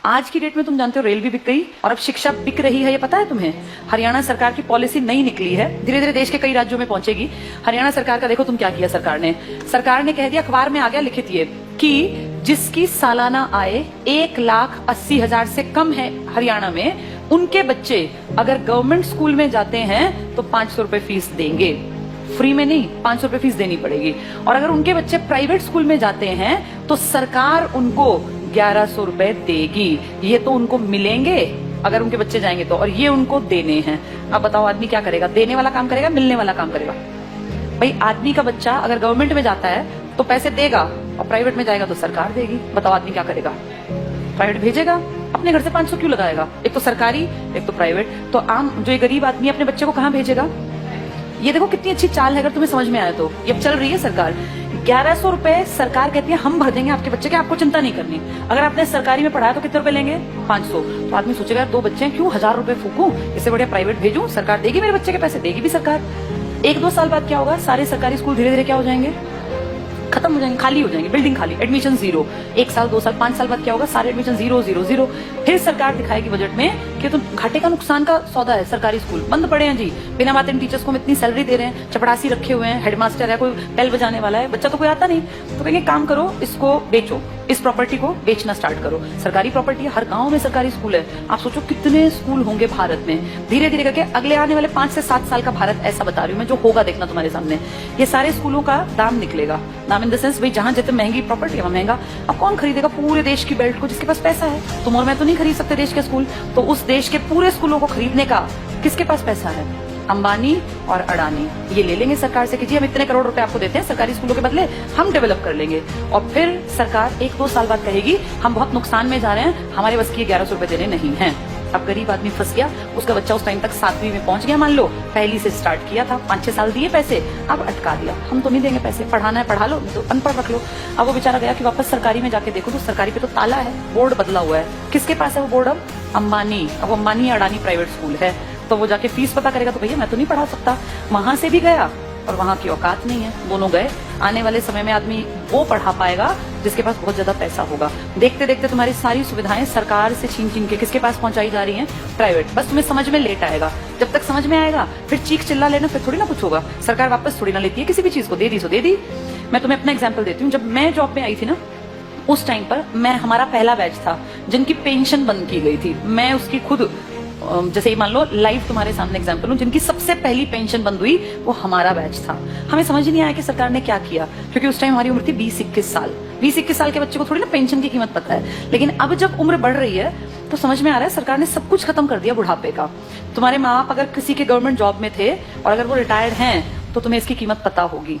आज की डेट में तुम जानते हो रेल भी बिक गई और अब शिक्षा बिक रही है, ये पता है तुम्हें? हरियाणा सरकार की पॉलिसी नई निकली है, धीरे धीरे देश के कई राज्यों में पहुंचेगी। हरियाणा सरकार का देखो तुम क्या किया। सरकार ने कह दिया, अखबार में आ गया लिखित ये कि जिसकी सालाना आय 1,80,000 से कम है हरियाणा में, उनके बच्चे अगर गवर्नमेंट स्कूल में जाते हैं तो 500 रुपए फीस देंगे। फ्री में नहीं, 500 रुपए फीस देनी पड़ेगी। और अगर उनके बच्चे प्राइवेट स्कूल में जाते हैं तो सरकार उनको 1100 रुपए देगी। ये तो उनको मिलेंगे अगर उनके बच्चे जाएंगे तो, और ये उनको देने हैं। अब बताओ आदमी क्या करेगा? देने वाला काम करेगा, मिलने वाला काम करेगा? भाई आदमी का बच्चा अगर गवर्नमेंट में जाता है तो पैसे देगा और प्राइवेट में जाएगा तो सरकार देगी। बताओ आदमी क्या करेगा? प्राइवेट भेजेगा। अपने घर से 500 क्यों लगाएगा? एक तो सरकारी, एक तो प्राइवेट। तो आम जो ये गरीब आदमी अपने बच्चे को कहाँ भेजेगा? ये देखो कितनी अच्छी चाल है, अगर तुम्हें समझ में आया तो। ये चल रही है सरकार। 1100 रुपए सरकार कहती है हम भर देंगे आपके बच्चे के, आपको चिंता नहीं करनी। अगर आपने सरकारी में पढ़ाया तो कितने रुपए लेंगे? 500। तो आदमी सोचेगा 2 बच्चे हैं, क्यों 1000 रुपए फूकूं, इससे बढ़िया प्राइवेट भेजूं, सरकार देगी मेरे बच्चे के पैसे, देगी भी सरकार। 1-2 साल बाद क्या होगा? सारे सरकारी स्कूल धीरे धीरे क्या हो जाएंगे? खत्म हो जाएंगे, खाली हो जाएंगे, बिल्डिंग खाली, एडमिशन 0। 1 साल 2 साल 5 साल बाद क्या होगा? सारे एडमिशन 0। फिर सरकार दिखाएगी बजट में कि तो घाटे का नुकसान का सौदा है, सरकारी स्कूल बंद पड़े हैं जी, बिना बात इन टीचर्स को हम इतनी सैलरी दे रहे हैं, चपड़ासी रखे हुए हैं, हेडमास्टर है, कोई बेल बजाने वाला है, बच्चा तो कोई आता नहीं। तो कहेंगे काम करो, इसको बेचो, इस प्रॉपर्टी को बेचना स्टार्ट करो। सरकारी प्रॉपर्टी है, हर गांव में सरकारी स्कूल है। आप सोचो कितने स्कूल होंगे भारत में। धीरे धीरे करके अगले आने वाले 5 से 7 साल का भारत ऐसा बता रही हूँ मैं, जो होगा देखना तुम्हारे सामने। ये सारे स्कूलों का दाम निकलेगा। दाम इन द सेंस, भाई जहां जितनी महंगी प्रॉपर्टी है वहां महंगा। अब कौन खरीदेगा पूरे देश की बेल्ट को? जिसके पास पैसा है। तुम और मैं तो नहीं खरीद सकते देश के स्कूल, तो उस देश के पूरे स्कूलों को खरीदने का किसके पास पैसा है? अंबानी और अडानी ये ले लेंगे सरकार से कि जी हम इतने करोड़ रुपए आपको देते हैं, सरकारी स्कूलों के बदले हम डेवलप कर लेंगे। और फिर सरकार 1-2 साल बाद कहेगी हम बहुत नुकसान में जा रहे हैं, हमारे बस की 1100 रुपए देने नहीं है। अब गरीब आदमी फंस गया, उसका बच्चा उस टाइम तक 7वीं में पहुंच गया, मान लो पहली से स्टार्ट किया था, 5-6 साल दिए पैसे, अब अटका दिया, हम तो नहीं देंगे पैसे, पढ़ाना है पढ़ा लो, नहीं तो अनपढ़ रख लो। अब वो बेचारा गया कि वापस सरकारी में जाके देखो तो सरकारी पे तो ताला है, बोर्ड बदला हुआ है। किसके पास है वो बोर्ड? अब अंबानी। अब अंबानी अडानी प्राइवेट स्कूल है, तो वो जाके फीस पता करेगा तो भैया मैं तो नहीं पढ़ा सकता। वहां से भी गया और वहां की औकात नहीं है, दोनों गए। आने वाले समय में आदमी वो पढ़ा पाएगा जिसके पास बहुत ज्यादा पैसा होगा। देखते देखते तुम्हारी सारी सुविधाएं सरकार से छीन छीन के किसके पास पहुंचाई जा रही हैं? प्राइवेट। बस तुम्हें समझ में लेट आएगा, जब तक समझ में आएगा फिर चीख चिल्ला लेना, फिर थोड़ी ना कुछ होगा। सरकार वापस थोड़ी ना लेती है किसी भी चीज को, दे दी सो दे दी। मैं तुम्हें अपना एग्जाम्पल देती हूँ। जब मैं जॉब में आई थी ना, उस टाइम पर हमारा पहला बैच था जिनकी पेंशन बंद की गई थी। मैं उसकी खुद, जैसे ही मान लो लाइव तुम्हारे सामने एग्जांपल हूं, जिनकी सबसे पहली पेंशन बंद हुई वो हमारा बैच था। हमें समझ नहीं आया कि सरकार ने क्या किया, क्योंकि उस टाइम हमारी उम्र थी 20-21 साल। 20-21 साल के बच्चे को थोड़ी ना पेंशन की कीमत पता है। लेकिन अब जब उम्र बढ़ रही है तो समझ में आ रहा है सरकार ने सब कुछ खत्म कर दिया बुढ़ापे का। तुम्हारे माँ बाप अगर किसी के गवर्नमेंट जॉब में थे और अगर वो रिटायर्ड हैं तो तुम्हें इसकी कीमत पता होगी।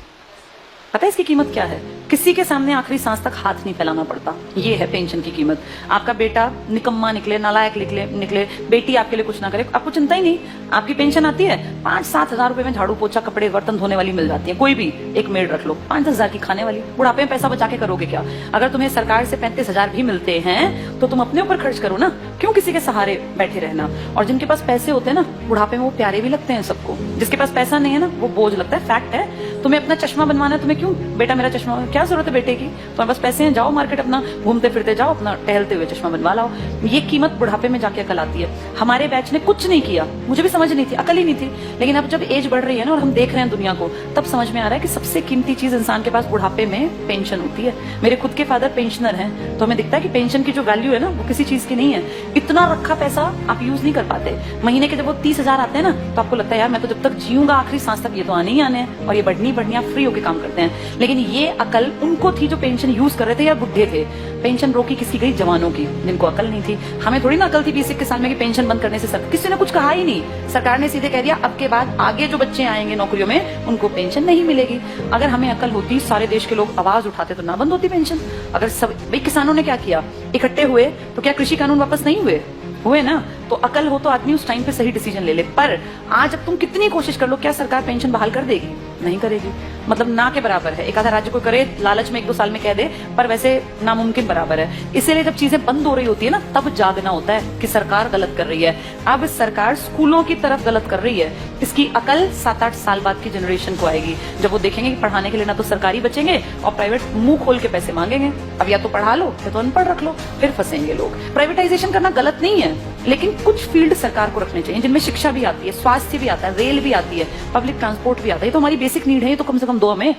पता है इसकी कीमत क्या है? किसी के सामने आखिरी सांस तक हाथ नहीं फैलाना पड़ता। ये है पेंशन की कीमत। आपका बेटा निकम्मा निकले, नालायक निकले, बेटी आपके लिए कुछ ना करे, आपको चिंता ही नहीं। आपकी पेंशन आती है, 5-7 हजार रुपए में झाड़ू पोछा कपड़े बर्तन धोने वाली मिल जाती है। कोई भी एक मेड रख लो, 5-10 हजार की खाने वाली। बुढ़ापे में पैसा बचा के करोगे क्या? अगर तुम्हें सरकार से 35 हजार भी मिलते हैं तो तुम अपने ऊपर खर्च करो ना, क्यों किसी के सहारे बैठे रहना? और जिनके पास पैसे होते हैं ना, बुढ़ापे में वो प्यारे भी लगते हैं सबको। जिसके पास पैसा नहीं है ना, वो बोझ लगता है। फैक्ट है। तुम्हें अपना चश्मा बनवाना है, तुम्हें क्यों बेटा मेरा चश्मा, क्या जरूरत है बेटे की? तुम्हारे पास पैसे हैं, जाओ मार्केट, अपना घूमते फिरते जाओ, अपना टहलते हुए चश्मा बनवा लाओ। ये कीमत बुढ़ापे में जाके अकल आती है। हमारे बैच ने कुछ नहीं किया, मुझे भी समझ नहीं थी, अकल ही नहीं थी। लेकिन अब जब एज बढ़ रही है ना और हम देख रहे हैं दुनिया को, तब समझ में आ रहा है कि सबसे कीमती चीज इंसान के पास बुढ़ापे में पेंशन होती है। मेरे खुद के फादर पेंशनर हैं, तो हमें दिखता है कि पेंशन की जो वैल्यू है ना वो किसी चीज की नहीं है। इतना रखा पैसा आप यूज नहीं कर पाते। महीने के जब वो 30 हजार आते हैं ना, तो आपको लगता है यार मैं तो जब तक जीऊंगा आखिरी सांस तक ये तो आने ही आने हैं, और ये बढ़नी आप फ्री होकर काम करते हैं। लेकिन ये अकल उनको थी जो पेंशन यूज कर रहे थे या बुढ़े थे। पेंशन रोकी किसकी गई? जवानों की, जिनको अकल नहीं थी। हमें थोड़ी ना अकल थी 20-21 साल में कि पेंशन बंद करने से किसी ने कुछ कहा ही नहीं। सरकार ने सीधे कह दिया अब के बाद आगे जो बच्चे आएंगे नौकरियों में उनको पेंशन नहीं मिलेगी। अगर हमें अकल होती, सारे देश के लोग आवाज उठाते तो ना बंद होती पेंशन। अगर सब भाई किसानों ने क्या किया, इकट्ठे हुए तो क्या कृषि कानून वापस नहीं हुए ना? तो अकल हो तो आदमी उस टाइम पे सही डिसीजन ले ले। पर आज अब तुम कितनी कोशिश कर लो, क्या सरकार पेंशन बहाल कर देगी? नहीं करेगी। मतलब ना के बराबर है। एक आधा राज्य को करे, लालच में 1-2 साल में कह दे, पर वैसे नामुमकिन बराबर है। इसीलिए जब चीजें बंद हो रही होती है ना, तब जागना होता है कि सरकार गलत कर रही है। अब सरकार स्कूलों की तरफ गलत कर रही है। इसकी अकल 7-8 साल बाद की जनरेशन को आएगी, जब वो देखेंगे कि पढ़ाने के लिए ना तो सरकारी बचेंगे और प्राइवेट मुंह खोल के पैसे मांगेंगे। अब या तो पढ़ा लो या तो अनपढ़ रख लो, फिर फंसेंगे लोग। प्राइवेटाइजेशन करना गलत नहीं है, लेकिन कुछ फील्ड सरकार को रखने चाहिए जिनमें शिक्षा भी आती है, स्वास्थ्य भी आता है, रेल भी आती है, पब्लिक ट्रांसपोर्ट भी आता है। ये तो हमारी बेसिक नीड है, ये तो कम से कम दो हमें।